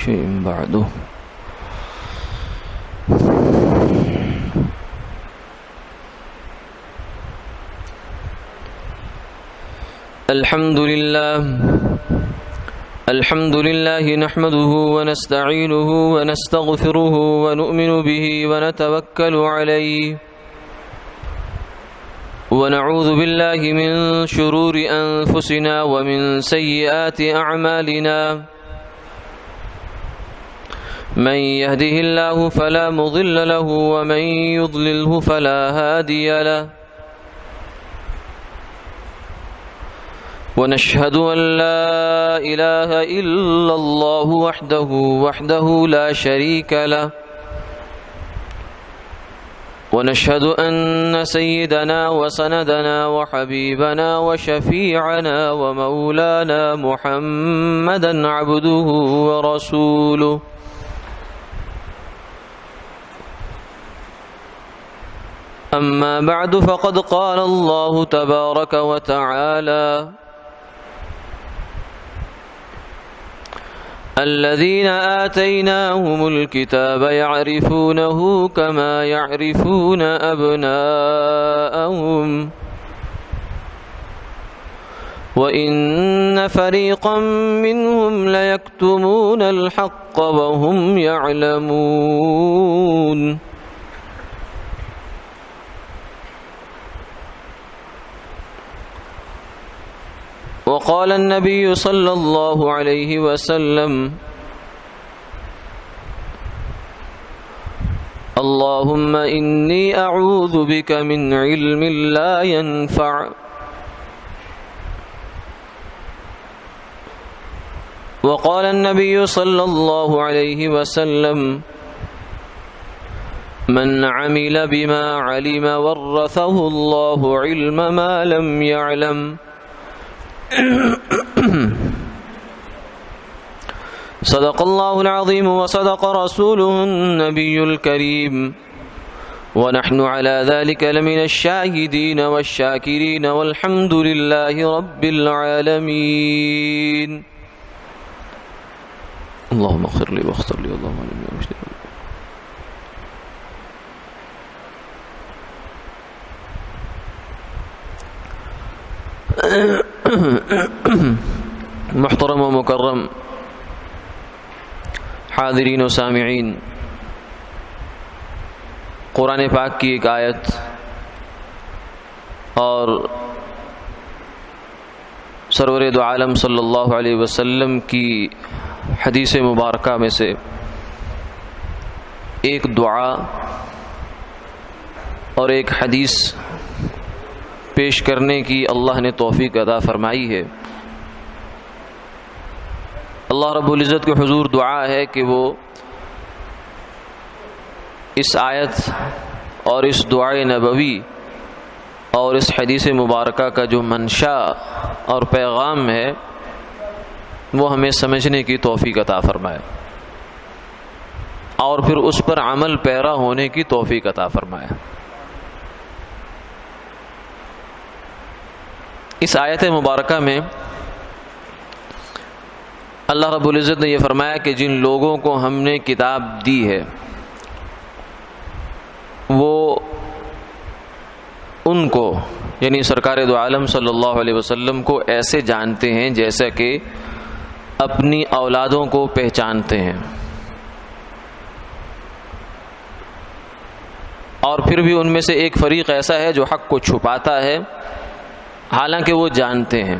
شيء بعده. الحمد لله نحمده ونستعينه ونستغفره ونؤمن به ونتوكل عليه ونعوذ بالله من شرور أنفسنا ومن سيئات أعمالنا من يهده الله فلا مضل له ومن يضلله فلا هادي له ونشهد أن لا إله إلا الله وحده لا شريك له ونشهد أن سيدنا وسندنا وحبيبنا وشفيعنا ومولانا محمدا عبده ورسوله أما بعد فقد قال الله تبارك وتعالى الذين آتيناهم الكتاب يعرفونه كما يعرفون أبناءهم وإن فريقا منهم ليكتمون الحق وهم يعلمون وقال النبي صلى الله عليه وسلم اللهم إني أعوذ بك من علم لا ينفع وقال النبي صلى الله عليه وسلم من عمل بما علم ورثه الله علم ما لم يعلم صدق الله العظيم وصدق رسوله النبي الكريم ونحن على ذلك لمن الشاهدين والشاكرين والحمد لله رب العالمين. اللهم اغفر لي واغفر لي اللهم علمني محترم و مکرم حاضرین و سامعین، قرآن پاک کی ایک آیت اور سرور دو عالم صلی اللہ علیہ وسلم کی حدیث مبارکہ میں سے ایک دعا اور ایک حدیث پیش کرنے کی اللہ نے توفیق عطا فرمائی ہے۔ اللہ رب العزت کے حضور دعا ہے کہ وہ اس آیت اور اس دعائے نبوی اور اس حدیث مبارکہ کا جو منشا اور پیغام ہے وہ ہمیں سمجھنے کی توفیق عطا فرمائے اور پھر اس پر عمل پیرا ہونے کی توفیق عطا فرمائے۔ اس آیت مبارکہ میں اللہ رب العزت نے یہ فرمایا کہ جن لوگوں کو ہم نے کتاب دی ہے وہ ان کو یعنی سرکار دو عالم صلی اللہ علیہ وسلم کو ایسے جانتے ہیں جیسا کہ اپنی اولادوں کو پہچانتے ہیں، اور پھر بھی ان میں سے ایک فریق ایسا ہے جو حق کو چھپاتا ہے حالانکہ وہ جانتے ہیں۔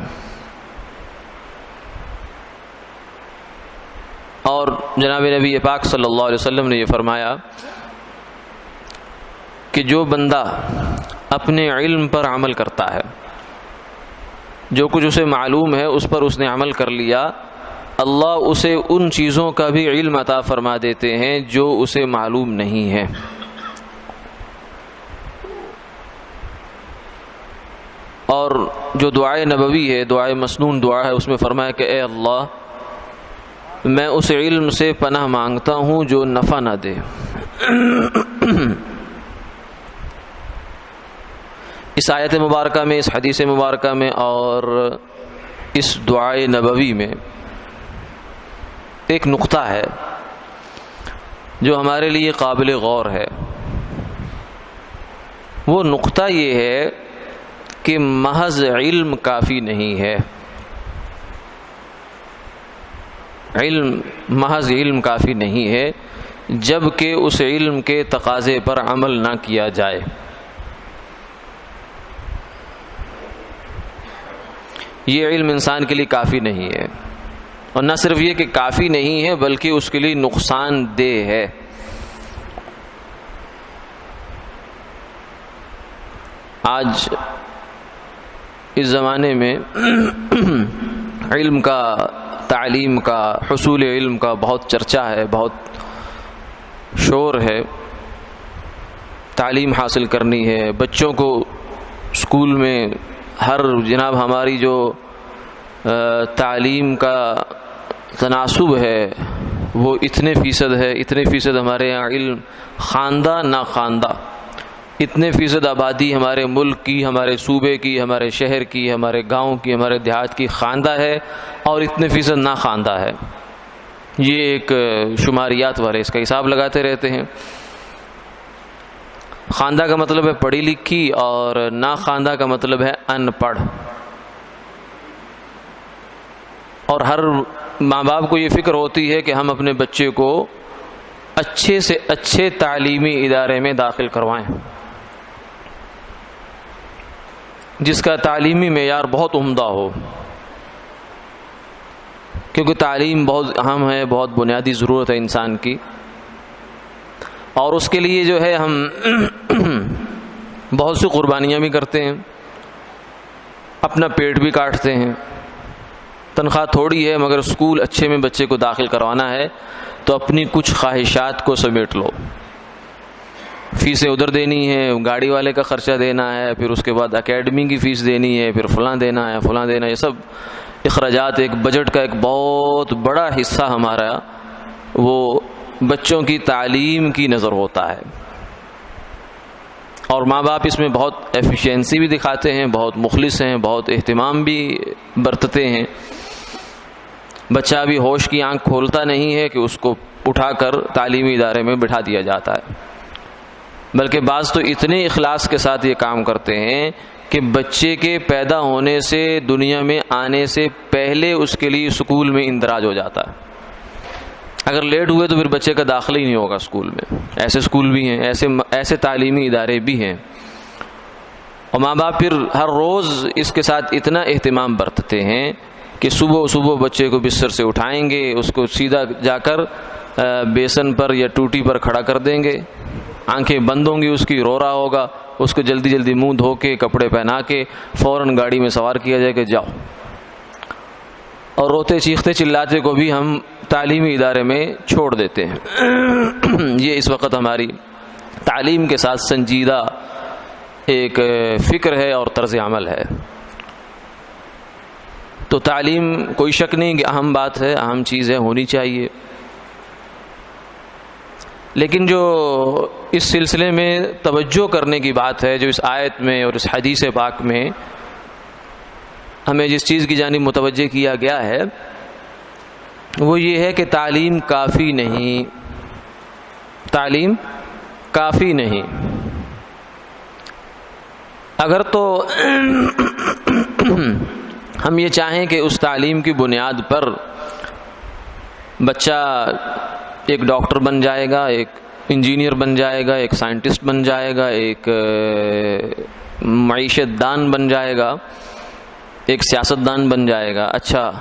اور جناب نبی پاک صلی اللہ علیہ وسلم نے یہ فرمایا کہ جو بندہ اپنے علم پر عمل کرتا ہے، جو کچھ اسے معلوم ہے اس پر اس نے عمل کر لیا، اللہ اسے ان چیزوں کا بھی علم عطا فرما دیتے ہیں جو اسے معلوم نہیں ہے۔ اور جو دعائے نبوی ہے، دعائے مسنون دعا ہے، اس میں فرمایا کہ اے اللہ میں اس علم سے پناہ مانگتا ہوں جو نفع نہ دے۔ اس آیت مبارکہ میں، اس حدیث مبارکہ میں اور اس دعائے نبوی میں ایک نقطہ ہے جو ہمارے لیے قابل غور ہے. وہ نقطہ یہ ہے کہ محض علم کافی نہیں ہے. محض علم کافی نہیں ہے جب کہ اس علم کے تقاضے پر عمل نہ کیا جائے. یہ علم انسان کے لیے کافی نہیں ہے، اور نہ صرف یہ کہ کافی نہیں ہے بلکہ اس کے لیے نقصان دہ ہے. آج اس زمانے میں علم کا، تعلیم کا، حصول علم کا بہت چرچا ہے، بہت شور ہے. تعلیم حاصل کرنی ہے بچوں کو اسکول میں. جناب ہماری جو تعلیم کا تناسب ہے وہ اتنے فیصد ہے، اتنے فیصد ہمارے یہاں علم خواندہ نہ خواندہ، اتنے فیصد آبادی ہمارے ملک کی، ہمارے صوبے کی، ہمارے شہر کی، ہمارے گاؤں کی، ہمارے دیہات کی خواندہ ہے، اور اتنے فیصد نہ خواندہ ہے. یہ ایک شماریات والے اس کا حساب لگاتے رہتے ہیں. خواندہ کا مطلب ہے پڑھی لکھی، اور نہ خواندہ کا مطلب ہے ان پڑھ. اور ہر ماں باپ کو یہ فکر ہوتی ہے کہ ہم اپنے بچے کو اچھے سے اچھے تعلیمی ادارے میں داخل کروائیں، جس کا تعلیمی معیار بہت عمدہ ہو، کیونکہ تعلیم بہت اہم ہے، بہت بنیادی ضرورت ہے انسان کی. اور اس کے لیے جو ہے ہم بہت سی قربانیاں بھی کرتے ہیں، اپنا پیٹ بھی کاٹتے ہیں. تنخواہ تھوڑی ہے مگر اسکول اچھے میں بچے کو داخل کروانا ہے تو اپنی کچھ خواہشات کو سمیٹ لو. فیسیں ادھر دینی ہے، گاڑی والے کا خرچہ دینا ہے، پھر اس کے بعد اکیڈمی کی فیس دینی ہے، پھر فلاں دینا ہے، فلاں دینا ہے. یہ سب اخراجات ایک بجٹ کا ایک بہت بڑا حصہ ہمارا وہ بچوں کی تعلیم کی نظر ہوتا ہے. اور ماں باپ اس میں بہت ایفیشینسی بھی دکھاتے ہیں، بہت مخلص ہیں، بہت اہتمام بھی برتتے ہیں. بچہ بھی ہوش کی آنکھ کھولتا نہیں ہے کہ اس کو اٹھا کر تعلیمی ادارے میں بٹھا دیا جاتا ہے، بلکہ بعض تو اتنے اخلاص کے ساتھ یہ کام کرتے ہیں کہ بچے کے پیدا ہونے سے، دنیا میں آنے سے پہلے اس کے لیے اسکول میں اندراج ہو جاتا ہے. اگر لیٹ ہوئے تو پھر بچے کا داخلہ ہی نہیں ہوگا اسکول میں. ایسے اسکول بھی ہیں، ایسے تعلیمی ادارے بھی ہیں. اور ماں باپ پھر ہر روز اس کے ساتھ اتنا اہتمام برتتے ہیں کہ صبح صبح بچے کو بستر سے اٹھائیں گے، اس کو سیدھا جا کر بیسن پر یا ٹوٹی پر کھڑا کر دیں گے. آنکھیں بند ہوں گی، اس کی رو رہا ہوگا، اس کو جلدی جلدی منہ دھو کے کپڑے پہنا کے فوراً گاڑی میں سوار کیا جائے کہ جاؤ. اور روتے چیختے چلاتے کو بھی ہم تعلیمی ادارے میں چھوڑ دیتے ہیں. یہ اس وقت ہماری تعلیم کے ساتھ سنجیدہ ایک فکر ہے اور طرز عمل ہے. تو تعلیم کوئی شک نہیں کہ اہم بات ہے، اہم چیز ہے، ہونی چاہیے. لیکن جو اس سلسلے میں توجہ کرنے کی بات ہے، جو اس آیت میں اور اس حدیث پاک میں ہمیں جس چیز کی جانب متوجہ کیا گیا ہے وہ یہ ہے کہ تعلیم کافی نہیں. تعلیم کافی نہیں. اگر تو ہم یہ چاہیں کہ اس تعلیم کی بنیاد پر بچہ ایک ڈاکٹر بن جائے گا، ایک انجینئر بن جائے گا، ایک سائنٹسٹ بن جائے گا، ایک معیشت دان بن جائے گا، ایک سیاست دان بن جائے گا، اچھا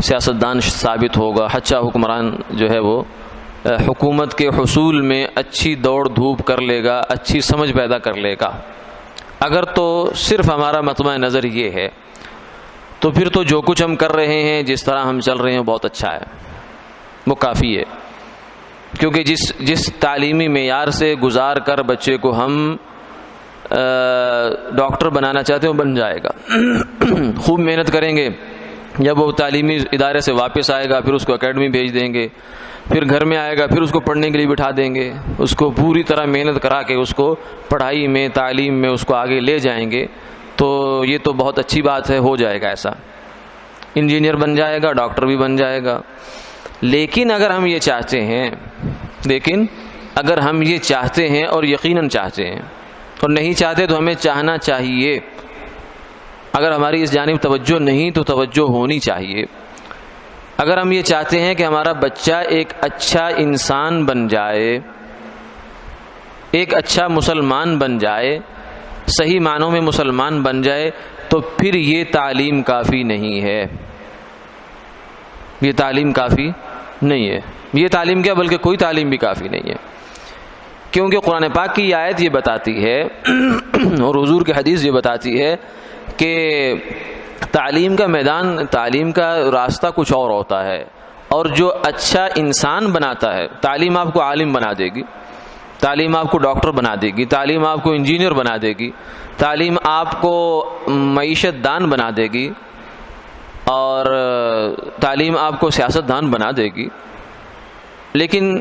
سیاست دان ثابت ہوگا، اچھا حکمران جو ہے وہ حکومت کے حصول میں اچھی دوڑ دھوپ کر لے گا، اچھی سمجھ پیدا کر لے گا. اگر تو صرف ہمارا مطمع نظر یہ ہے تو پھر تو جو کچھ ہم کر رہے ہیں، جس طرح ہم چل رہے ہیں، بہت اچھا ہے، وہ کافی ہے. کیونکہ جس تعلیمی معیار سے گزار کر بچے کو ہم ڈاکٹر بنانا چاہتے ہیں وہ بن جائے گا. خوب محنت کریں گے، جب وہ تعلیمی ادارے سے واپس آئے گا پھر اس کو اکیڈمی بھیج دیں گے، پھر گھر میں آئے گا پھر اس کو پڑھنے کے لیے بٹھا دیں گے، اس کو پوری طرح محنت کرا کے اس کو پڑھائی میں، تعلیم میں اس کو آگے لے جائیں گے. تو یہ تو بہت اچھی بات ہے، ہو جائے گا ایسا. انجینئر بن جائے گا، ڈاکٹر بھی بن جائے گا. لیکن اگر ہم یہ چاہتے ہیں اور یقیناً چاہتے ہیں، اور نہیں چاہتے تو ہمیں چاہنا چاہیے، اگر ہماری اس جانب توجہ نہیں تو توجہ ہونی چاہیے، اگر ہم یہ چاہتے ہیں کہ ہمارا بچہ ایک اچھا انسان بن جائے، ایک اچھا مسلمان بن جائے، صحیح معنوں میں مسلمان بن جائے، تو پھر یہ تعلیم کافی نہیں ہے، یہ تعلیم کافی نہیں ہے، یہ تعلیم کیا بلکہ کوئی تعلیم بھی کافی نہیں ہے، کیونکہ قرآن پاک کی آیت یہ بتاتی ہے اور حضور کی حدیث یہ بتاتی ہے کہ تعلیم کا میدان، تعلیم کا راستہ کچھ اور ہوتا ہے، اور جو اچھا انسان بناتا ہے، تعلیم آپ کو عالم بنا دے گی، تعلیم آپ کو ڈاکٹر بنا دے گی، تعلیم آپ کو انجینئر بنا دے گی، تعلیم آپ کو معیشت دان بنا دے گی، اور تعلیم آپ کو سیاست دان بنا دے گی، لیکن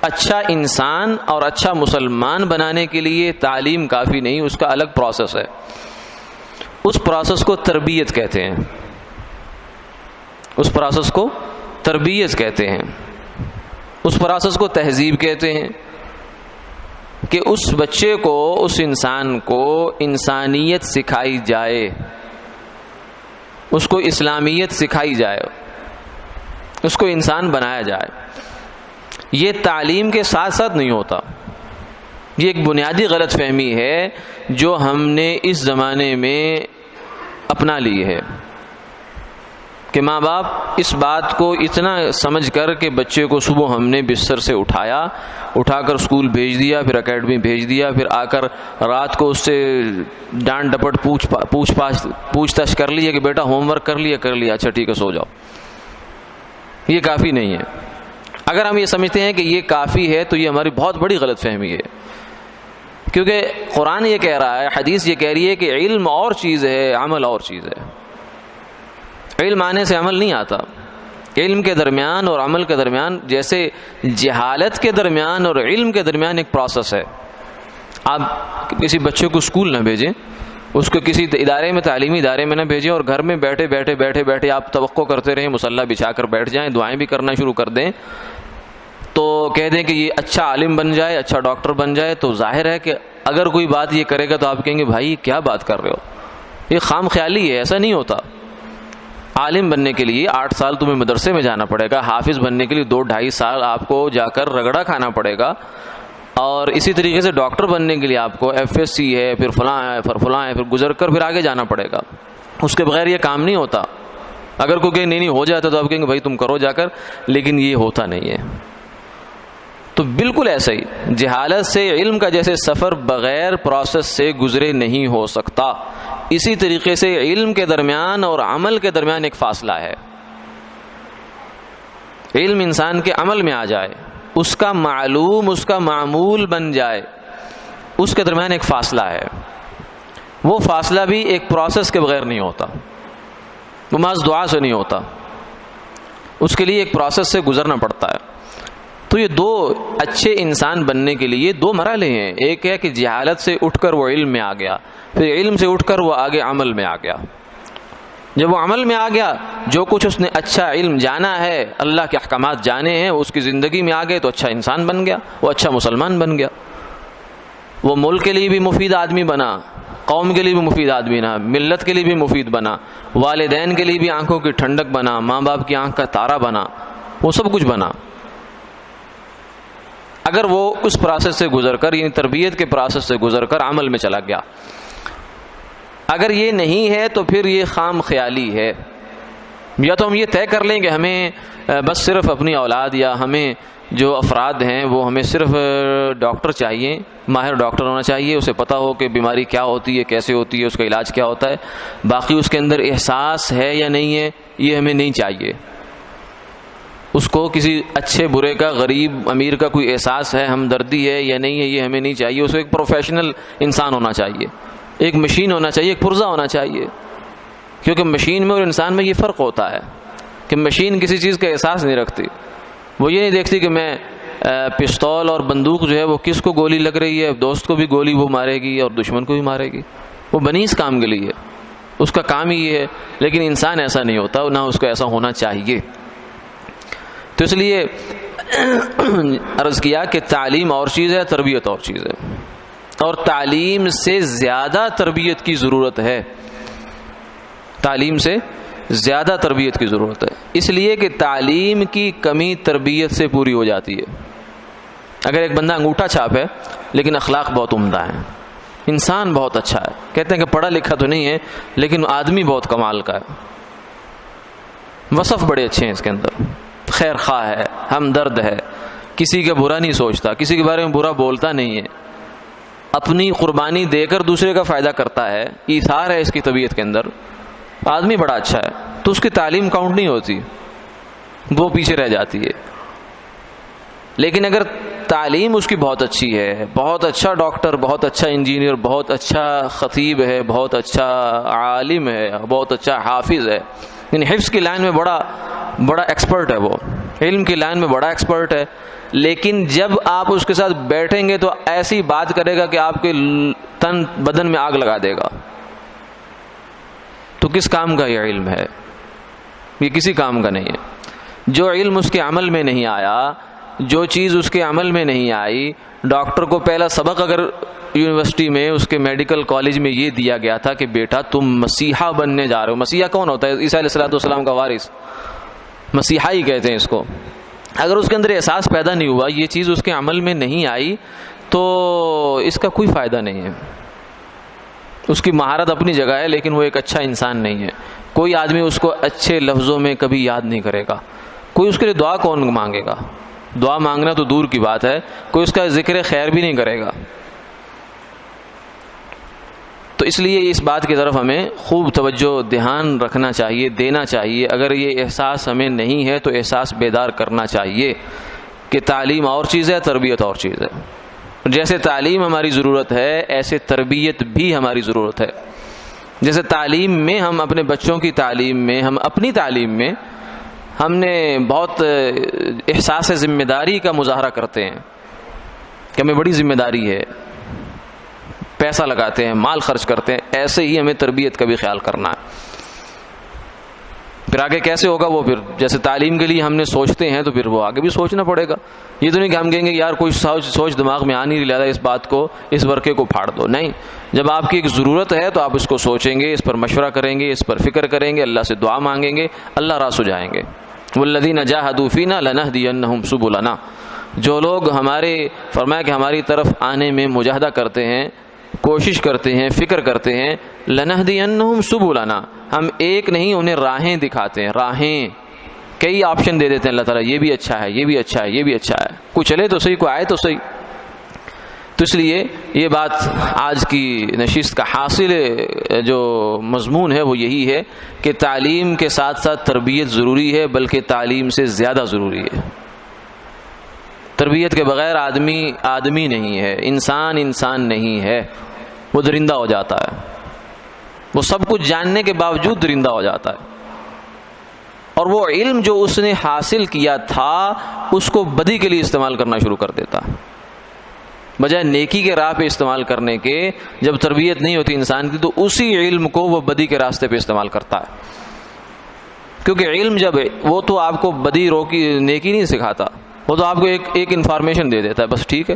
اچھا انسان اور اچھا مسلمان بنانے کے لیے تعلیم کافی نہیں، اس کا الگ پروسیس ہے، اس پروسیس کو تربیت کہتے ہیں، اس پروسیس کو تربیت کہتے ہیں، اس پروسیس کو تہذیب کہتے ہیں، کہ اس بچے کو، اس انسان کو انسانیت سکھائی جائے، اس کو اسلامیت سکھائی جائے، اس کو انسان بنایا جائے۔ یہ تعلیم کے ساتھ ساتھ نہیں ہوتا، یہ ایک بنیادی غلط فہمی ہے جو ہم نے اس زمانے میں اپنا لی ہے، کہ ماں باپ اس بات کو اتنا سمجھ کر کہ بچے کو صبح ہم نے بستر سے اٹھا کر اسکول بھیج دیا، پھر اکیڈمی بھیج دیا، پھر آ کر رات کو اس سے ڈانٹ ڈپٹ پوچھ تاچھ کر لیا کہ بیٹا ہوم ورک کر لیا، اچھا ٹھیک ہے سو جاؤ۔ یہ کافی نہیں ہے۔ اگر ہم یہ سمجھتے ہیں کہ یہ کافی ہے تو یہ ہماری بہت بڑی غلط فہمی ہے، کیونکہ قرآن یہ کہہ رہا ہے، حدیث یہ کہہ رہی ہے کہ علم اور چیز ہے، عمل اور چیز ہے۔ علم آنے سے عمل نہیں آتا، علم کے درمیان اور عمل کے درمیان، جیسے جہالت کے درمیان اور علم کے درمیان ایک پروسیس ہے۔ آپ کسی بچے کو اسکول نہ بھیجیں، اس کو کسی ادارے میں، تعلیمی ادارے میں نہ بھیجیں، اور گھر میں بیٹھے آپ توقع کرتے رہیں، مصلی بچھا کر بیٹھ جائیں، دعائیں بھی کرنا شروع کر دیں، تو کہہ دیں کہ یہ اچھا عالم بن جائے، اچھا ڈاکٹر بن جائے، تو ظاہر ہے کہ اگر کوئی بات یہ کرے گا تو آپ کہیں گے بھائی کیا بات کر رہے ہو، یہ خام خیالی ہے، ایسا نہیں ہوتا۔ عالم بننے کے لیے 8 سال تمہیں مدرسے میں جانا پڑے گا، حافظ بننے کے لیے 2-2.5 سال آپ کو جا کر رگڑا کھانا پڑے گا، اور اسی طریقے سے ڈاکٹر بننے کے لیے آپ کو FSC ہے، پھر فلاں ہے، پھر گزر کر پھر آگے جانا پڑے گا، اس کے بغیر یہ کام نہیں ہوتا۔ اگر کوئی نہیں ہو جاتا تو آپ کہیں گے بھائی تم کرو جا کر، لیکن یہ ہوتا نہیں ہے۔ تو بالکل ایسا ہی جہالت سے علم کا جیسے سفر بغیر پروسیس سے گزرے نہیں ہو سکتا، اسی طریقے سے علم کے درمیان اور عمل کے درمیان ایک فاصلہ ہے۔ علم انسان کے عمل میں آ جائے، اس کا معلوم، اس کا معمول بن جائے، اس کے درمیان ایک فاصلہ ہے۔ وہ فاصلہ بھی ایک پروسیس کے بغیر نہیں ہوتا، وہ محض دعا سے نہیں ہوتا، اس کے لیے ایک پروسیس سے گزرنا پڑتا ہے۔ تو یہ 2 اچھے انسان بننے کے لیے 2 مرحلے ہیں، ایک ہے کہ جہالت سے اٹھ کر وہ علم میں آ گیا، پھر علم سے اٹھ کر وہ آگے عمل میں آ گیا۔ جب وہ عمل میں آ گیا، جو کچھ اس نے اچھا علم جانا ہے، اللہ کے احکامات جانے ہیں، اس کی زندگی میں آ گئے تو اچھا انسان بن گیا، وہ اچھا مسلمان بن گیا، وہ ملک کے لیے بھی مفید آدمی بنا، قوم کے لیے بھی مفید آدمی بنا، ملت کے لیے بھی مفید بنا، والدین کے لیے بھی آنکھوں کی ٹھنڈک بنا، ماں باپ کی آنکھ کا تارا بنا، وہ سب کچھ بنا۔ اگر وہ اس پروسیس سے گزر کر، یعنی تربیت کے پروسیس سے گزر کر عمل میں چلا گیا۔ اگر یہ نہیں ہے تو پھر یہ خام خیالی ہے۔ یا تو ہم یہ طے کر لیں کہ ہمیں بس صرف اپنی اولاد یا ہمیں جو افراد ہیں وہ ہمیں صرف ڈاکٹر چاہیے، ماہر ڈاکٹر ہونا چاہیے، اسے پتہ ہو کہ بیماری کیا ہوتی ہے، کیسے ہوتی ہے، اس کا علاج کیا ہوتا ہے، باقی اس کے اندر احساس ہے یا نہیں ہے یہ ہمیں نہیں چاہیے۔ اس کو کسی اچھے برے کا، غریب امیر کا کوئی احساس ہے، ہمدردی ہے یا نہیں ہے یہ ہمیں نہیں چاہیے۔ اس کو ایک پروفیشنل انسان ہونا چاہیے، ایک مشین ہونا چاہیے، ایک پرزہ ہونا چاہیے، کیونکہ مشین میں اور انسان میں یہ فرق ہوتا ہے کہ مشین کسی چیز کا احساس نہیں رکھتی، وہ یہ نہیں دیکھتی کہ میں پستول اور بندوق جو ہے وہ کس کو گولی لگ رہی ہے، دوست کو بھی گولی وہ مارے گی اور دشمن کو بھی مارے گی، وہ بنی اس کام کے لیے، اس کا کام ہی یہ ہے۔ لیکن انسان ایسا نہیں ہوتا، نہ اس کو ایسا ہونا چاہیے۔ تو اس لیے عرض کیا کہ تعلیم اور چیز ہے، تربیت اور چیز ہے، اور تعلیم سے زیادہ تربیت کی ضرورت ہے، تعلیم سے زیادہ تربیت کی ضرورت ہے، اس لیے کہ تعلیم کی کمی تربیت سے پوری ہو جاتی ہے۔ اگر ایک بندہ انگوٹھا چھاپ ہے لیکن اخلاق بہت عمدہ ہیں، انسان بہت اچھا ہے، کہتے ہیں کہ پڑھا لکھا تو نہیں ہے لیکن آدمی بہت کمال کا ہے، وصف بڑے اچھے ہیں اس کے اندر، خیر خواہ ہے، ہمدرد ہے، کسی کا برا نہیں سوچتا، کسی کے بارے میں برا بولتا نہیں ہے، اپنی قربانی دے کر دوسرے کا فائدہ کرتا ہے، ایثار ہے اس کی طبیعت کے اندر، آدمی بڑا اچھا ہے، تو اس کی تعلیم کاؤنٹ نہیں ہوتی، وہ پیچھے رہ جاتی ہے۔ لیکن اگر تعلیم اس کی بہت اچھی ہے، بہت اچھا ڈاکٹر، بہت اچھا انجینئر، بہت اچھا خطیب ہے، بہت اچھا عالم ہے، بہت اچھا حافظ ہے، یعنی حفظ کی لائن میں بڑا ایکسپرٹ ہے، وہ علم کی لائن میں بڑا ایکسپرٹ ہے، لیکن جب آپ اس کے ساتھ بیٹھیں گے تو ایسی بات کرے گا کہ آپ کے تن بدن میں آگ لگا دے گا، تو کس کام کا یہ علم ہے؟ یہ کسی کام کا نہیں ہے۔ جو علم اس کے عمل میں نہیں آیا، جو چیز اس کے عمل میں نہیں آئی، ڈاکٹر کو پہلا سبق اگر یونیورسٹی میں اس کے میڈیکل کالج میں یہ دیا گیا تھا کہ بیٹا تم مسیحا بننے جا رہے ہو، مسیحا کون ہوتا ہے؟ عیسیٰ علیہ السلام کا وارث، مسیحا ہی کہتے ہیں اس کو۔ اگر اس کے اندر احساس پیدا نہیں ہوا، یہ چیز اس کے عمل میں نہیں آئی، تو اس کا کوئی فائدہ نہیں ہے۔ اس کی مہارت اپنی جگہ ہے لیکن وہ ایک اچھا انسان نہیں ہے، کوئی آدمی اس کو اچھے لفظوں میں کبھی یاد نہیں کرے گا، کوئی اس کے لیے دعا کون مانگے گا؟ دعا مانگنا تو دور کی بات ہے، کوئی اس کا ذکر خیر بھی نہیں کرے گا۔ تو اس لیے اس بات کی طرف ہمیں خوب توجہ دھیان رکھنا چاہیے، دینا چاہیے۔ اگر یہ احساس ہمیں نہیں ہے تو احساس بیدار کرنا چاہیے کہ تعلیم اور چیز ہے، تربیت اور چیز ہے۔ جیسے تعلیم ہماری ضرورت ہے ایسے تربیت بھی ہماری ضرورت ہے۔ جیسے تعلیم میں ہم اپنے بچوں کی تعلیم میں، ہم اپنی تعلیم میں ہم نے بہت احساس ذمہ داری کا مظاہرہ کرتے ہیں کہ ہمیں بڑی ذمہ داری ہے، پیسہ لگاتے ہیں، مال خرچ کرتے ہیں، ایسے ہی ہمیں تربیت کا بھی خیال کرنا ہے۔ پھر آگے کیسے ہوگا وہ؟ پھر جیسے تعلیم کے لیے ہم نے سوچتے ہیں تو پھر وہ آگے بھی سوچنا پڑے گا۔ یہ تو نہیں کہ ہم کہیں گے یار کوئی سوچ دماغ میں آ نہیں رہا اس بات کو، اس ورقے کو پھاڑ دو، نہیں۔ جب آپ کی ایک ضرورت ہے تو آپ اس کو سوچیں گے، اس پر مشورہ کریں گے، اس پر فکر کریں گے، اللہ سے دعا مانگیں گے، اللہ راہ سجائیں گے۔ والذین جاہدوا فینا لنہدینہم سبلنا، جو لوگ فرمایا کہ ہماری طرف آنے میں مجاہدہ کرتے ہیں، کوشش کرتے ہیں، فکر کرتے ہیں، لنہدینہم سبلنا، ہم ایک نہیں انہیں راہیں دکھاتے ہیں، راہیں، کئی آپشن دے دیتے ہیں اللہ تعالیٰ، یہ بھی اچھا ہے، یہ بھی اچھا ہے، یہ بھی اچھا ہے، کوئی چلے تو صحیح، کوئی آئے تو صحیح۔ تو اس لیے یہ بات آج کی نشست کا حاصل جو مضمون ہے وہ یہی ہے کہ تعلیم کے ساتھ ساتھ تربیت ضروری ہے، بلکہ تعلیم سے زیادہ ضروری ہے۔ تربیت کے بغیر آدمی نہیں ہے، انسان نہیں ہے، وہ درندہ ہو جاتا ہے، وہ سب کچھ جاننے کے باوجود درندہ ہو جاتا ہے، اور وہ علم جو اس نے حاصل کیا تھا اس کو بدی کے لیے استعمال کرنا شروع کر دیتا، بجائے نیکی کے راہ پہ استعمال کرنے کے۔ جب تربیت نہیں ہوتی انسان کی تو اسی علم کو وہ بدی کے راستے پہ استعمال کرتا ہے، کیونکہ علم جب وہ تو آپ کو بدی نیکی نہیں سکھاتا، وہ تو آپ کو ایک انفارمیشن دے دیتا ہے، بس ٹھیک ہے،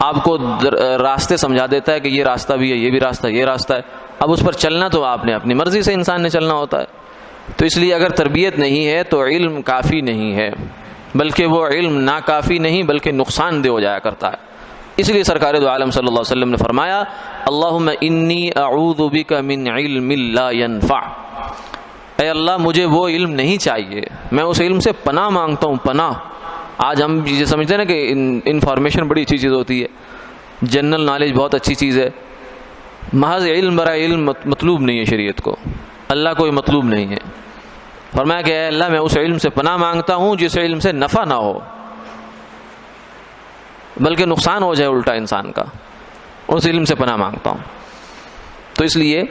آپ کو راستے سمجھا دیتا ہے کہ یہ راستہ بھی ہے، یہ بھی راستہ، یہ راستہ ہے، اب اس پر چلنا تو آپ نے اپنی مرضی سے انسان نے چلنا ہوتا ہے۔ تو اس لیے اگر تربیت نہیں ہے تو علم کافی نہیں ہے، بلکہ وہ علم ناکافی نہیں بلکہ نقصان دہ ہو جایا کرتا ہے۔ اس لیے سرکار دو عالم صلی اللہ علیہ وسلم نے فرمایا اللہم انی اعوذ بک من علم لا ينفع، اے اللہ مجھے وہ علم نہیں چاہیے، میں اس علم سے پناہ مانگتا ہوں، پناہ۔ آج ہم یہ سمجھتے ہیں نا کہ انفارمیشن بڑی اچھی چیز ہوتی ہے، جنرل نالج بہت اچھی چیز ہے، محض علم برائے علم مطلوب نہیں ہے شریعت کو، اللہ کوئی مطلوب نہیں ہے۔ فرمایا کہ اے اللہ میں اس علم سے پناہ مانگتا ہوں جس علم سے نفع نہ ہو بلکہ نقصان ہو جائے الٹا انسان کا، اس علم سے پناہ مانگتا ہوں۔ تو اس لیے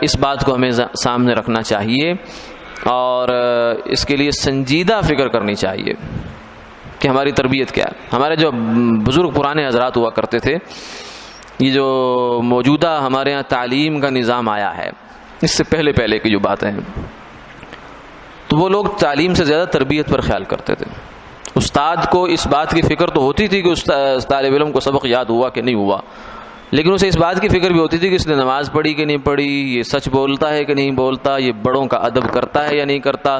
اس بات کو ہمیں سامنے رکھنا چاہیے اور اس کے لیے سنجیدہ فکر کرنی چاہیے کہ ہماری تربیت کیا ہے۔ ہمارے جو بزرگ پرانے حضرات ہوا کرتے تھے، یہ جو موجودہ ہمارے ہاں تعلیم کا نظام آیا ہے اس سے پہلے کی جو باتیں ہیں، تو وہ لوگ تعلیم سے زیادہ تربیت پر خیال کرتے تھے. استاد کو اس بات کی فکر تو ہوتی تھی کہ اس طالب علم کو سبق یاد ہوا کہ نہیں ہوا، لیکن اسے اس بات کی فکر بھی ہوتی تھی کہ اس نے نماز پڑھی کہ نہیں پڑھی، یہ سچ بولتا ہے کہ نہیں بولتا، یہ بڑوں کا ادب کرتا ہے یا نہیں کرتا،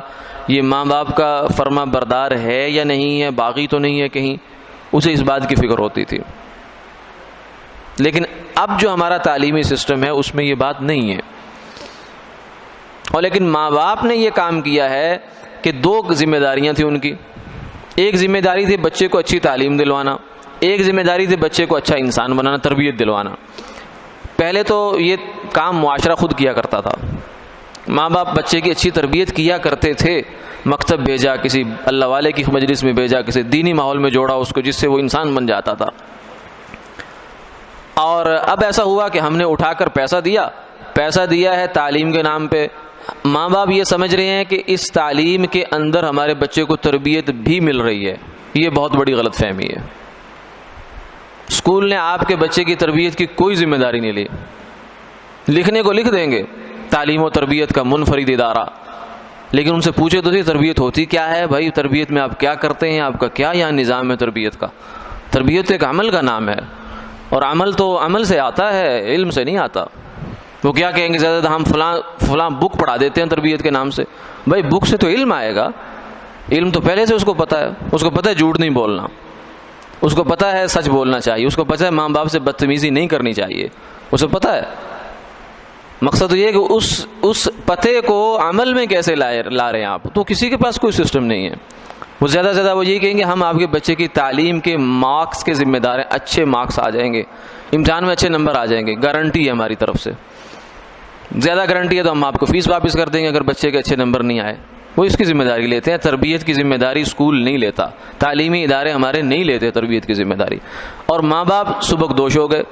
یہ ماں باپ کا فرما بردار ہے یا نہیں ہے، باغی تو نہیں ہے کہیں. اسے اس بات کی فکر ہوتی تھی. لیکن اب جو ہمارا تعلیمی سسٹم ہے اس میں یہ بات نہیں ہے. اور لیکن ماں باپ نے یہ کام کیا ہے کہ دو ذمہ داریاں تھیں ان کی. ایک ذمہ داری تھی بچے کو اچھی تعلیم دلوانا، ایک ذمہ داری تھی بچے کو اچھا انسان بنانا، تربیت دلوانا. پہلے تو یہ کام معاشرہ خود کیا کرتا تھا. ماں باپ بچے کی اچھی تربیت کیا کرتے تھے، مکتب بھیجا، کسی اللہ والے کی مجلس میں بھیجا، کسی دینی ماحول میں جوڑا اس کو، جس سے وہ انسان بن جاتا تھا. اور اب ایسا ہوا کہ ہم نے اٹھا کر پیسہ دیا ہے تعلیم کے نام پہ. ماں باپ یہ سمجھ رہے ہیں کہ اس تعلیم کے اندر ہمارے بچے کو تربیت بھی مل رہی ہے. یہ بہت بڑی غلط فہمی ہے. اسکول نے آپ کے بچے کی تربیت کی کوئی ذمہ داری نہیں لی. لکھنے کو لکھ دیں گے تعلیم و تربیت کا منفرد ادارہ، لیکن ان سے پوچھے تو تربیت ہوتی کیا ہے بھائی، تربیت میں آپ کیا کرتے ہیں، آپ کا کیا یہاں نظام ہے تربیت کا. تربیت ایک عمل کا نام ہے، اور عمل تو عمل سے آتا ہے، علم سے نہیں آتا. وہ کیا کہیں گے زیادہ ہم فلاں بک پڑھا دیتے ہیں تربیت کے نام سے. بھائی بک سے تو علم آئے گا. علم تو پہلے سے اس کو پتہ ہے. اس کو پتہ ہے جھوٹ نہیں بولنا، اس کو پتہ ہے سچ بولنا چاہیے، اس کو پتہ ہے ماں باپ سے بدتمیزی نہیں کرنی چاہیے، اسے پتہ ہے. مقصد تو یہ ہے کہ اس پتے کو عمل میں کیسے لا رہے ہیں آپ. تو کسی کے پاس کوئی سسٹم نہیں ہے. وہ زیادہ سے زیادہ وہ یہی کہیں گے ہم آپ کے بچے کی تعلیم کے مارکس کے ذمہ دار ہیں، اچھے مارکس آ جائیں گے، امتحان میں اچھے نمبر آ جائیں گے، گارنٹی ہے ہماری طرف سے. زیادہ گارنٹی ہے تو ہم آپ کو فیس واپس کر دیں گے اگر بچے کے اچھے نمبر نہیں آئے. وہ اس کی ذمہ داری لیتے ہیں. تربیت کی ذمہ داری اسکول نہیں لیتا، تعلیمی ادارے ہمارے نہیں لیتے تربیت کی ذمہ داری. اور ماں باپ سبکدوش ہو گئے،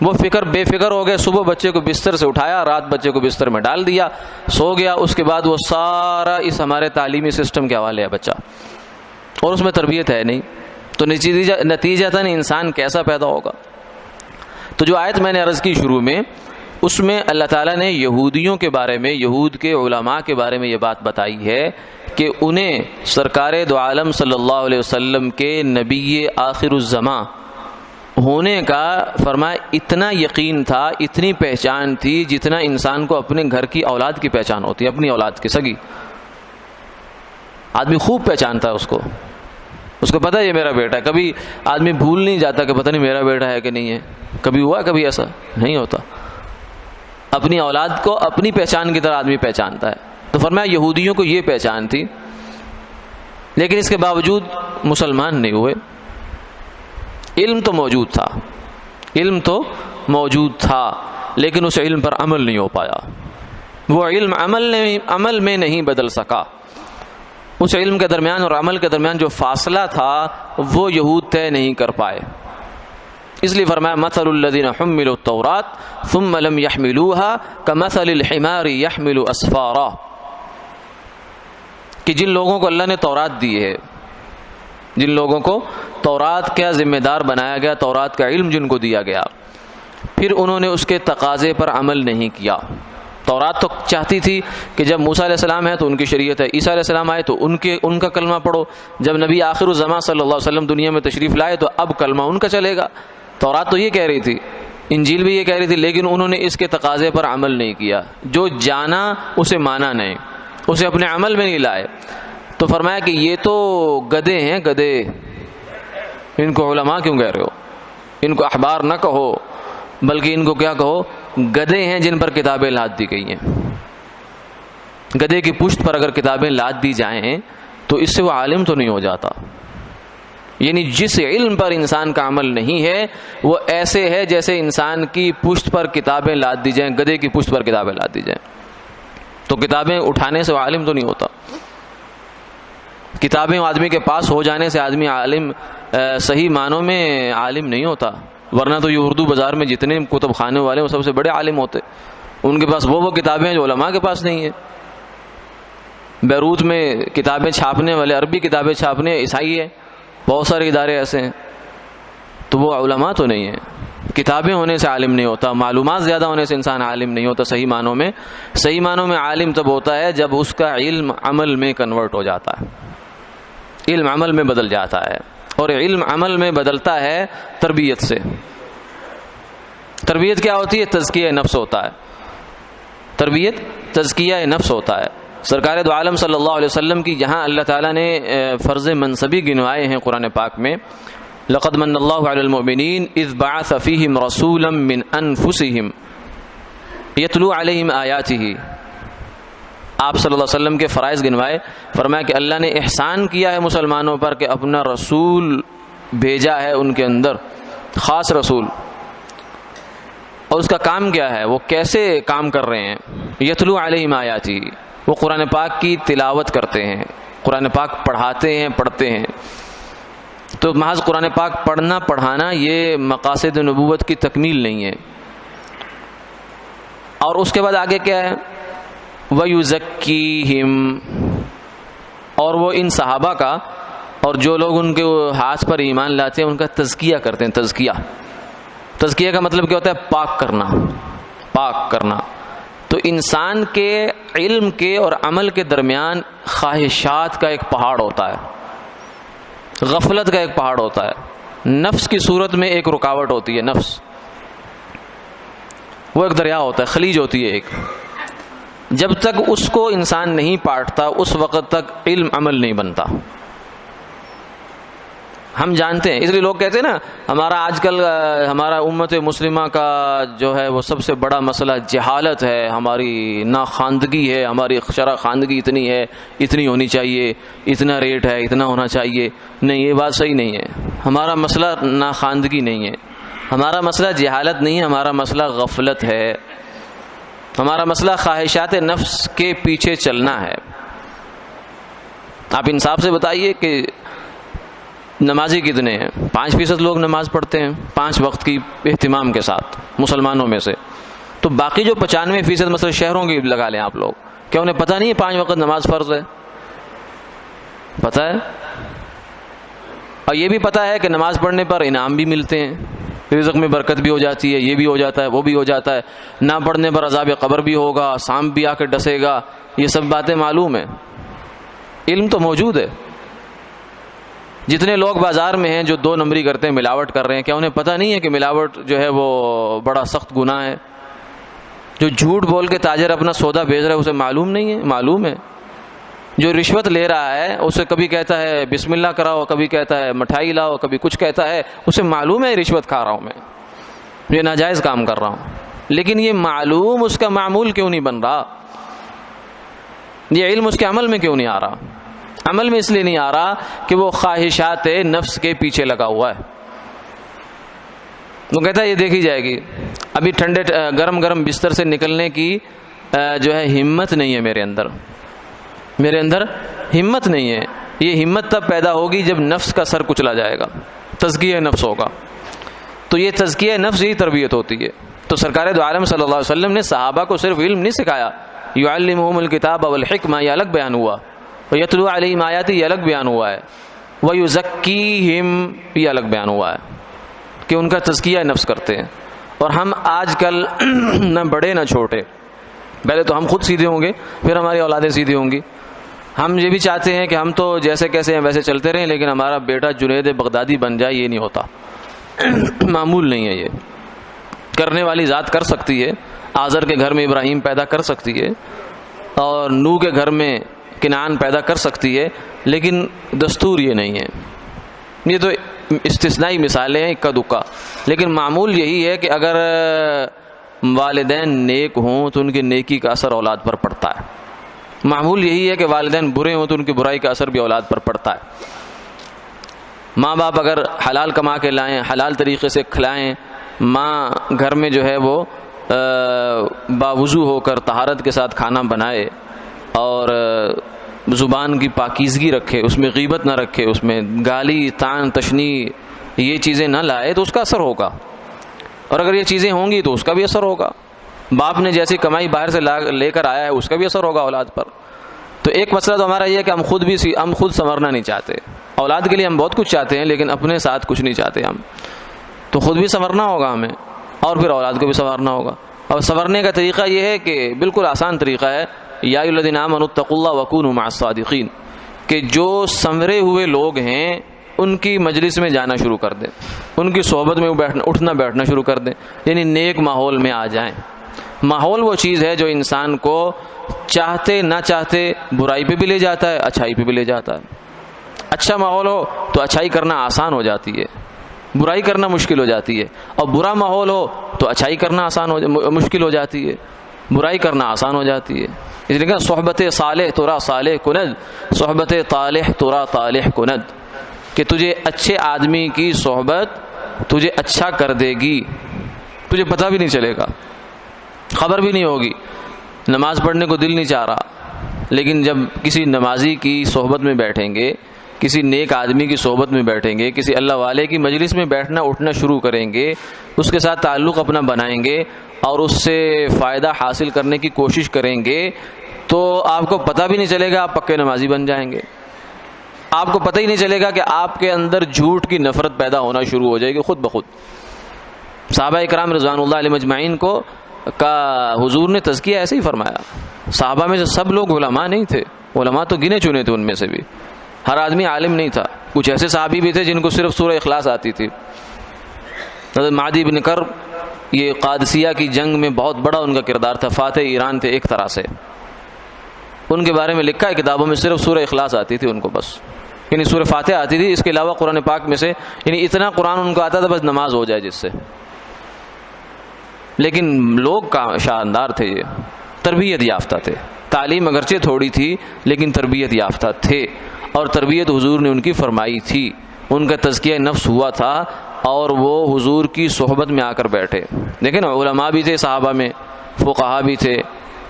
وہ بے فکر ہو گئے. صبح بچے کو بستر سے اٹھایا، رات بچے کو بستر میں ڈال دیا، سو گیا. اس کے بعد وہ سارا اس ہمارے تعلیمی سسٹم کے حوالے ہے بچہ، اور اس میں تربیت ہے نہیں. تو نتیجتاً انسان کیسا پیدا ہوگا. تو جو آیت میں نے عرض کی شروع میں، اس میں اللہ تعالیٰ نے یہودیوں کے بارے میں، یہود کے علماء کے بارے میں یہ بات بتائی ہے کہ انہیں سرکار دو عالم صلی اللہ علیہ وسلم کے نبی آخر الزماں ہونے کا فرمایا اتنا یقین تھا، اتنی پہچان تھی جتنا انسان کو اپنے گھر کی اولاد کی پہچان ہوتی ہے، اپنی اولاد کی سگی. آدمی خوب پہچانتا ہے اس کو پتہ ہے یہ میرا بیٹا ہے. کبھی آدمی بھول نہیں جاتا کہ پتہ نہیں میرا بیٹا ہے کہ نہیں ہے. کبھی ہوا کبھی ایسا نہیں ہوتا. اپنی اولاد کو اپنی پہچان کی طرح آدمی پہچانتا ہے. تو فرمایا یہودیوں کو یہ پہچان تھی، لیکن اس کے باوجود مسلمان نہیں ہوئے. علم تو موجود تھا لیکن اس علم پر عمل نہیں ہو پایا. وہ علم عمل میں نہیں بدل سکا. اس علم کے درمیان اور عمل کے درمیان جو فاصلہ تھا وہ یہود طے نہیں کر پائے. اس لیے فرمایا مثل الذین حملوا التوراة ثم لم يحملوها كمثل الحمار يحمل اسفارا، کہ جن لوگوں کو اللہ نے تورات دی ہے، جن لوگوں کو تورات کا ذمہ دار بنایا گیا، تورات کا علم جن کو دیا گیا، پھر انہوں نے اس کے تقاضے پر عمل نہیں کیا. تورات تو چاہتی تھی کہ جب موسیٰ علیہ السلام ہے تو ان کی شریعت ہے، عیسیٰ علیہ السلام آئے تو ان کا کلمہ پڑھو، جب نبی آخر الزمان صلی اللہ علیہ وسلم دنیا میں تشریف لائے تو اب کلمہ ان کا چلے گا. تورات تو یہ کہہ رہی تھی، انجیل بھی یہ کہہ رہی تھی، لیکن انہوں نے اس کے تقاضے پر عمل نہیں کیا. جو جانا اسے مانا نہیں، اسے اپنے عمل میں نہیں لائے. تو فرمایا کہ یہ تو گدھے ہیں، گدھے. ان کو علماء کیوں کہہ رہے ہو؟ ان کو احبار نہ کہو، بلکہ ان کو کیا کہو؟ گدھے ہیں جن پر کتابیں لاد دی گئی ہیں. گدھے کی پشت پر اگر کتابیں لاد دی جائیں تو اس سے وہ عالم تو نہیں ہو جاتا. یعنی جس علم پر انسان کا عمل نہیں ہے وہ ایسے ہے جیسے انسان کی پشت پر کتابیں لاد دی جائیں، گدھے کی پشت پر کتابیں لاد دی جائیں. تو کتابیں اٹھانے سے وہ عالم تو نہیں ہوتا. کتابیں آدمی کے پاس ہو جانے سے آدمی عالم صحیح معنوں میں عالم نہیں ہوتا. ورنہ تو یہ اردو بازار میں جتنے کتب خانے والے وہ سب سے بڑے عالم ہوتے. ان کے پاس وہ کتابیں ہیں جو علماء کے پاس نہیں ہیں. بیروت میں کتابیں چھاپنے والے، عربی کتابیں چھاپنے عیسائی ہیں، بہت سارے ادارے ایسے ہیں. تو وہ علماء تو نہیں ہیں. کتابیں ہونے سے عالم نہیں ہوتا، معلومات زیادہ ہونے سے انسان عالم نہیں ہوتا صحیح معنوں میں. صحیح معنوں میں عالم تب ہوتا ہے جب اس کا علم عمل میں کنورٹ ہو جاتا ہے، علم عمل میں بدل جاتا ہے. اور علم عمل میں بدلتا ہے تربیت سے. تربیت کیا ہوتی ہے؟ تزکیہ نفس ہوتا ہے. تربیت تزکیہ نفس ہوتا ہے. سرکار دو عالم صلی اللہ علیہ وسلم کی جہاں اللہ تعالیٰ نے فرض منصبی گنوائے ہیں قرآن پاک میں، لقد من اللہ علی المؤمنین اذ بعث فیہم رسولا من انفسہم یتلو علیہم آیاتہ. آپ صلی اللہ علیہ وسلم کے فرائض گنوائے، فرمایا کہ اللہ نے احسان کیا ہے مسلمانوں پر کہ اپنا رسول بھیجا ہے ان کے اندر، خاص رسول. اور اس کا کام کیا ہے، وہ کیسے کام کر رہے ہیں؟ یتلو علیہم آیاتی، وہ قرآن پاک کی تلاوت کرتے ہیں، قرآن پاک پڑھاتے ہیں، پڑھتے ہیں. تو محض قرآن پاک پڑھنا پڑھانا یہ مقاصد نبوت کی تکمیل نہیں ہے. اور اس کے بعد آگے کیا ہے؟ وَيُزَكِّيهِمْ، اور وہ ان صحابہ کا اور جو لوگ ان کے ہاتھ پر ایمان لاتے ہیں ان کا تزکیہ کرتے ہیں. تزکیہ کا مطلب کیا ہوتا ہے؟ پاک کرنا، پاک کرنا. تو انسان کے علم کے اور عمل کے درمیان خواہشات کا ایک پہاڑ ہوتا ہے، غفلت کا ایک پہاڑ ہوتا ہے، نفس کی صورت میں ایک رکاوٹ ہوتی ہے. نفس وہ ایک دریا ہوتا ہے، خلیج ہوتی ہے ایک. جب تک اس کو انسان نہیں پاٹتا اس وقت تک علم عمل نہیں بنتا. ہم جانتے ہیں، اس لیے لوگ کہتے ہیں نا ہمارا آج کل ہمارا امت مسلمہ کا جو ہے وہ سب سے بڑا مسئلہ جہالت ہے، ہماری ناخواندگی ہے، ہماری شرع خواندگی اتنی ہے، اتنی ہونی چاہیے، اتنا ریٹ ہے، اتنا ہونا چاہیے. نہیں، یہ بات صحیح نہیں ہے. ہمارا مسئلہ ناخواندگی نہیں ہے، ہمارا مسئلہ جہالت نہیں ہے، ہمارا مسئلہ غفلت ہے. ہمارا مسئلہ خواہشات نفس کے پیچھے چلنا ہے. آپ انصاف سے بتائیے کہ نمازی کتنے ہیں؟ 5% لوگ نماز پڑھتے ہیں 5 وقت کی اہتمام کے ساتھ مسلمانوں میں سے. تو باقی جو 95% مثلا شہروں کی لگا لیں آپ لوگ، کیا انہیں پتہ نہیں ہے 5 وقت نماز فرض ہے؟ پتہ ہے. اور یہ بھی پتہ ہے کہ نماز پڑھنے پر انعام بھی ملتے ہیں، رزق میں برکت بھی ہو جاتی ہے، یہ بھی ہو جاتا ہے، وہ بھی ہو جاتا ہے. نہ پڑھنے پر عذاب قبر بھی ہوگا، سانپ بھی آ کے ڈسے گا. یہ سب باتیں معلوم ہیں، علم تو موجود ہے. جتنے لوگ بازار میں ہیں جو 2 نمبری کرتے ہیں، ملاوٹ کر رہے ہیں، کیا انہیں پتہ نہیں ہے کہ ملاوٹ جو ہے وہ بڑا سخت گناہ ہے؟ جو جھوٹ بول کے تاجر اپنا سودا بیچ رہا ہے اسے معلوم نہیں ہے؟ معلوم ہے. جو رشوت لے رہا ہے اسے کبھی کہتا ہے بسم اللہ کراؤ، کبھی کہتا ہے مٹھائی لاؤ، کبھی کچھ کہتا ہے، اسے معلوم ہے رشوت کھا رہا ہوں میں، یہ ناجائز کام کر رہا ہوں. لیکن یہ معلوم اس کا معمول کیوں نہیں بن رہا؟ یہ علم اس کے عمل میں کیوں نہیں آ رہا؟ عمل میں اس لیے نہیں آ رہا کہ وہ خواہشات نفس کے پیچھے لگا ہوا ہے. وہ کہتا ہے یہ دیکھی جائے گی. ابھی ٹھنڈے گرم بستر سے نکلنے کی جو ہے ہمت نہیں ہے میرے اندر ہمت نہیں ہے. یہ ہمت تب پیدا ہوگی جب نفس کا سر کچلا جائے گا، تزکیہ نفس ہوگا. تو یہ تزکیہ نفس ہی تربیت ہوتی ہے. تو سرکار دو عالم صلی اللہ علیہ وسلم نے صحابہ کو صرف علم نہیں سکھایا، یعلمہم الکتاب والحکمہ یہ الگ بیان ہوا، وَيَتْلُو عَلَيْهِمْ آیَاتِ یہ الگ بیان ہوا ہے، وَيُزَكِّيهِمْ یہ الگ بیان ہوا ہے کہ ان کا تزکیہ نفس کرتے ہیں. اور ہم آج کل نہ بڑے نہ چھوٹے، پہلے تو ہم خود سیدھے ہوں گے پھر ہماری اولادیں سیدھی ہوں گی. ہم یہ بھی چاہتے ہیں کہ ہم تو جیسے کیسے ہیں ویسے چلتے رہیں، لیکن ہمارا بیٹا جنید بغدادی بن جائے، یہ نہیں ہوتا. معمول نہیں ہے. یہ کرنے والی ذات کر سکتی ہے، آزر کے گھر میں ابراہیم پیدا کر سکتی ہے اور نوح کے گھر میں کنعان پیدا کر سکتی ہے، لیکن دستور یہ نہیں ہے. یہ تو استثنائی مثالیں ہیں اکا دکا، لیکن معمول یہی ہے کہ اگر والدین نیک ہوں تو ان کی نیکی کا اثر اولاد پر پڑتا ہے. معمول یہی ہے کہ والدین برے ہوں تو ان کی برائی کا اثر بھی اولاد پر پڑتا ہے. ماں باپ اگر حلال کما کے لائیں، حلال طریقے سے کھلائیں، ماں گھر میں جو ہے وہ باوضو ہو کر طہارت کے ساتھ کھانا بنائے اور زبان کی پاکیزگی رکھے، اس میں غیبت نہ رکھے، اس میں گالی طعن تشنی یہ چیزیں نہ لائے، تو اس کا اثر ہوگا. اور اگر یہ چیزیں ہوں گی تو اس کا بھی اثر ہوگا. باپ نے جیسی کمائی باہر سے لے کر آیا ہے اس کا بھی اثر ہوگا اولاد پر. تو ایک مسئلہ تو ہمارا یہ ہے کہ ہم خود سنورنا نہیں چاہتے. اولاد کے لیے ہم بہت کچھ چاہتے ہیں لیکن اپنے ساتھ کچھ نہیں چاہتے ہم. تو خود بھی سنورنا ہوگا ہمیں اور پھر اولاد کو بھی سنوارنا ہوگا. اور سنورنے کا طریقہ یہ ہے کہ بالکل آسان طریقہ ہے، یا ایھا الذین آمنوا اتقوا اللہ وکونوا مع الصادقین، کہ جو سنورے ہوئے لوگ ہیں ان کی مجلس میں جانا شروع کر دیں، ان کی صحبت میں اٹھنا بیٹھنا شروع کر دیں، یعنی نیک ماحول میں آ جائیں. ماحول وہ چیز ہے جو انسان کو چاہتے نہ چاہتے برائی پہ بھی لے جاتا ہے، اچھائی پہ بھی لے جاتا ہے. اچھا ماحول ہو تو اچھائی کرنا آسان ہو جاتی ہے، برائی کرنا مشکل ہو جاتی ہے، اور برا ماحول ہو تو اچھائی کرنا مشکل ہو جاتی ہے، برائی کرنا آسان ہو جاتی ہے. اس لیے کہ صحبت صالح ترا صالح کند، صحبت طالح ترا طالح کند، کہ تجھے اچھے آدمی کی صحبت تجھے اچھا کر دے گی، تجھے پتہ بھی نہیں چلے گا، خبر بھی نہیں ہوگی. نماز پڑھنے کو دل نہیں چاہ رہا، لیکن جب کسی نمازی کی صحبت میں بیٹھیں گے، کسی نیک آدمی کی صحبت میں بیٹھیں گے، کسی اللہ والے کی مجلس میں بیٹھنا اٹھنا شروع کریں گے، اس کے ساتھ تعلق اپنا بنائیں گے اور اس سے فائدہ حاصل کرنے کی کوشش کریں گے، تو آپ کو پتہ بھی نہیں چلے گا، آپ پکے نمازی بن جائیں گے. آپ کو پتہ ہی نہیں چلے گا کہ آپ کے اندر جھوٹ کی نفرت پیدا ہونا شروع ہو جائے گی خود بخود. صحابہ اکرام رضوان اللہ علیہ مجمعین کو کا حضور نے تزکیہ ایسے ہی فرمایا. صحابہ میں سے سب لوگ علماء نہیں تھے، علماء تو گنے چنے تھے، ان میں سے بھی ہر آدمی عالم نہیں تھا. کچھ ایسے صحابی بھی تھے جن کو صرف سورہ اخلاص آتی تھی. حضرت معدی بن کرب، یہ قادسیہ کی جنگ میں بہت بڑا ان کا کردار تھا، فاتح ایران تھے ایک طرح سے. ان کے بارے میں لکھا ہے کتابوں میں، صرف سورہ اخلاص آتی تھی ان کو بس، یعنی سورہ فاتح آتی تھی، اس کے علاوہ قرآن پاک میں سے یعنی اتنا قرآن ان کو آتا تھا بس نماز ہو جائے جس سے. لیکن لوگ کا شاندار تھے، یہ تربیت یافتہ تھے. تعلیم اگرچہ تھوڑی تھی لیکن تربیت یافتہ تھے، اور تربیت حضور نے ان کی فرمائی تھی. ان کا تزکیہ نفس ہوا تھا اور وہ حضور کی صحبت میں آ کر بیٹھے. دیکھیں نا، علماء بھی تھے صحابہ میں، فقہاء بھی تھے،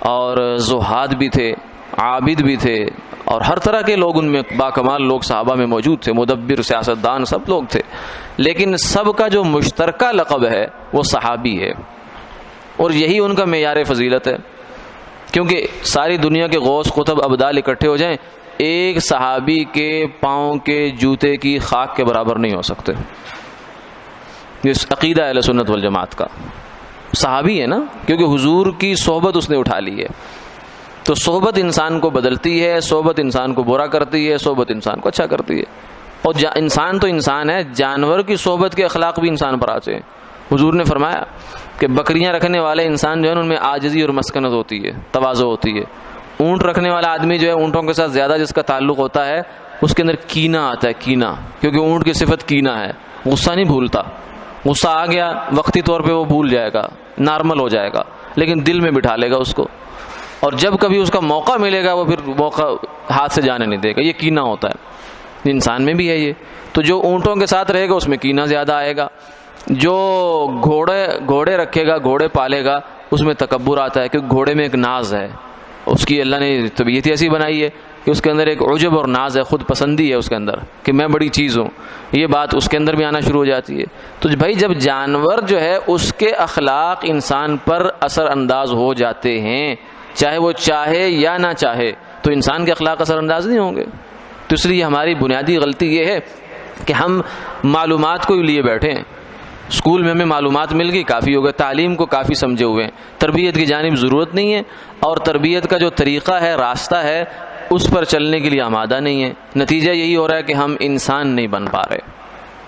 اور زہاد بھی تھے، عابد بھی تھے، اور ہر طرح کے لوگ ان میں باکمال لوگ صحابہ میں موجود تھے، مدبر، سیاستدان، سب لوگ تھے. لیکن سب کا جو مشترکہ لقب ہے وہ صحابی ہے، اور یہی ان کا معیار فضیلت ہے. کیونکہ ساری دنیا کے غوث قطب ابدال اکٹھے ہو جائیں، ایک صحابی کے پاؤں کے جوتے کی خاک کے برابر نہیں ہو سکتے. یہ عقیدہ اہل سنت والجماعت کا. صحابی ہے نا، کیونکہ حضور کی صحبت اس نے اٹھا لی ہے. تو صحبت انسان کو بدلتی ہے، صحبت انسان کو برا کرتی ہے، صحبت انسان کو اچھا کرتی ہے. اور انسان تو انسان ہے، جانور کی صحبت کے اخلاق بھی انسان پر آتے ہیں. حضور نے فرمایا کہ بکریاں رکھنے والے انسان جو ہے ان میں عاجزی اور مسکنت ہوتی ہے، تواضع ہوتی ہے. اونٹ رکھنے والا آدمی جو ہے، اونٹوں کے ساتھ زیادہ جس کا تعلق ہوتا ہے، اس کے اندر کینہ آتا ہے، کینہ، کیونکہ اونٹ کی صفت کینہ ہے. غصہ نہیں بھولتا، غصہ آ گیا وقتی طور پہ وہ بھول جائے گا، نارمل ہو جائے گا، لیکن دل میں بٹھا لے گا اس کو، اور جب کبھی اس کا موقع ملے گا وہ پھر موقع ہاتھ سے جانے نہیں دے گا. یہ کینہ ہوتا ہے، انسان میں بھی ہے یہ. تو جو اونٹوں کے ساتھ رہے گا اس میں کینہ زیادہ آئے گا. جو گھوڑے رکھے گا، گھوڑے پالے گا، اس میں تکبر آتا ہے، کیونکہ گھوڑے میں ایک ناز ہے. اس کی اللہ نے طبیعت ایسی بنائی ہے کہ اس کے اندر ایک عجب اور ناز ہے، خود پسندی ہے اس کے اندر کہ میں بڑی چیز ہوں. یہ بات اس کے اندر بھی آنا شروع ہو جاتی ہے. تو بھائی جب جانور جو ہے اس کے اخلاق انسان پر اثر انداز ہو جاتے ہیں، چاہے وہ چاہے یا نہ چاہے، تو انسان کے اخلاق اثر انداز نہیں ہوں گے. تو اس لیے ہماری بنیادی غلطی یہ ہے کہ ہم معلومات کو لیے بیٹھے ہیں. اسکول میں ہمیں معلومات مل گئی، کافی ہو گیا، تعلیم کو کافی سمجھے ہوئے ہیں، تربیت کی جانب ضرورت نہیں ہے، اور تربیت کا جو طریقہ ہے، راستہ ہے، اس پر چلنے کے لیے آمادہ نہیں ہے. نتیجہ یہی ہو رہا ہے کہ ہم انسان نہیں بن پا رہے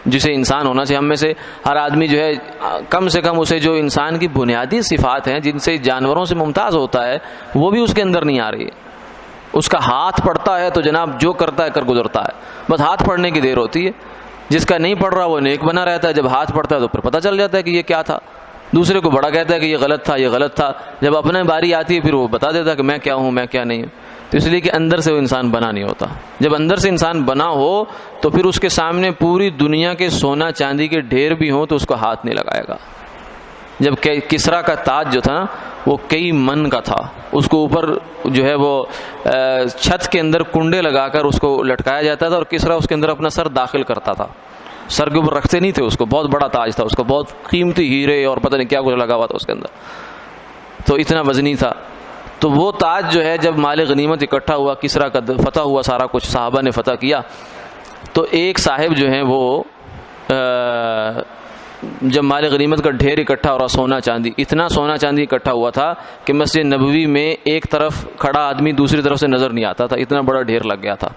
جسے انسان ہونا چاہیے. ہم میں سے ہر آدمی جو ہے کم سے کم اسے جو انسان کی بنیادی صفات ہیں جن سے جانوروں سے ممتاز ہوتا ہے وہ بھی اس کے اندر نہیں آ رہی ہے. اس کا ہاتھ پڑتا ہے تو جناب جو کرتا ہے کر گزرتا ہے، بس ہاتھ پڑنے کی دیر ہوتی ہے. جس کا نہیں پڑھ رہا وہ نیک بنا رہتا ہے، جب ہاتھ پڑتا ہے تو پھر پتہ چل جاتا ہے کہ یہ کیا تھا. دوسرے کو بڑا کہتا ہے کہ یہ غلط تھا، یہ غلط تھا. جب اپنے باری آتی ہے پھر وہ بتا دیتا ہے کہ میں کیا ہوں، میں کیا نہیں ہوں. تو اس لیے کہ اندر سے وہ انسان بنا نہیں ہوتا. جب اندر سے انسان بنا ہو تو پھر اس کے سامنے پوری دنیا کے سونا چاندی کے ڈھیر بھی ہوں تو اس کو ہاتھ نہیں لگائے گا. جب کسرا کا تاج جو تھا وہ کئی من کا تھا، اس کو اوپر جو ہے وہ چھت کے اندر کنڈے لگا کر اس کو لٹکایا جاتا تھا، اور کسرا اس کے اندر اپنا سر داخل کرتا تھا. سر کے اوپر رکھتے نہیں تھے اس کو، بہت بڑا تاج تھا اس کا، بہت قیمتی ہیرے اور پتہ نہیں کیا کچھ لگا ہوا تھا اس کے اندر، تو اتنا وزنی تھا. تو وہ تاج جو ہے جب مال غنیمت اکٹھا ہوا، کسرا کا فتح ہوا، سارا کچھ صحابہ نے فتح کیا، تو ایک صاحب جو ہیں وہ جب مال غنیمت کا ڈھیر اکٹھا ہو رہا، سونا چاندی، اتنا سونا چاندی اکٹھا ہوا تھا کہ مسجد نبوی میں ایک طرف کھڑا آدمی دوسری طرف سے نظر نہیں آتا تھا، اتنا بڑا ڈھیر لگ گیا تھا.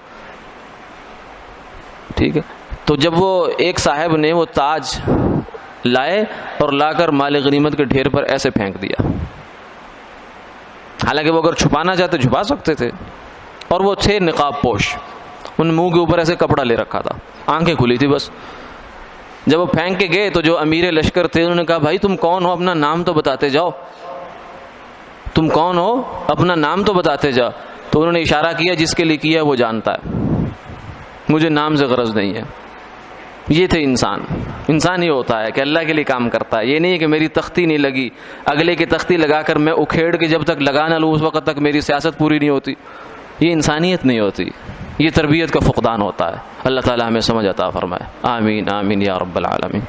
ٹھیک ہے، تو جب وہ ایک صاحب نے وہ تاج لائے اور لا کر مال غنیمت کے ڈھیر پر ایسے پھینک دیا. حالانکہ وہ اگر چھپانا چاہتے چھپا سکتے تھے، اور وہ تھے نقاب پوش، ان منہ کے اوپر ایسے کپڑا لے رکھا تھا، آنکھیں کھلی تھی بس. جب وہ پھینک کے گئے تو جو امیر لشکر تھے انہوں نے کہا بھائی تم کون ہو، اپنا نام تو بتاتے جاؤ، تم کون ہو اپنا نام تو بتاتے جاؤ. تو انہوں نے اشارہ کیا جس کے لیے کیا وہ جانتا ہے، مجھے نام سے غرض نہیں ہے. یہ تھے انسان. انسان یہ ہوتا ہے کہ اللہ کے لیے کام کرتا ہے. یہ نہیں ہے کہ میری تختی نہیں لگی، اگلے کی تختی لگا کر میں اکھیڑ کے جب تک لگا نہ لوں اس وقت تک میری سیاست پوری نہیں ہوتی. یہ انسانیت نہیں ہوتی، یہ تربیت کا فقدان ہوتا ہے. اللہ تعالی ہمیں سمجھ عطا فرمائے. آمین آمین یا رب العالمین.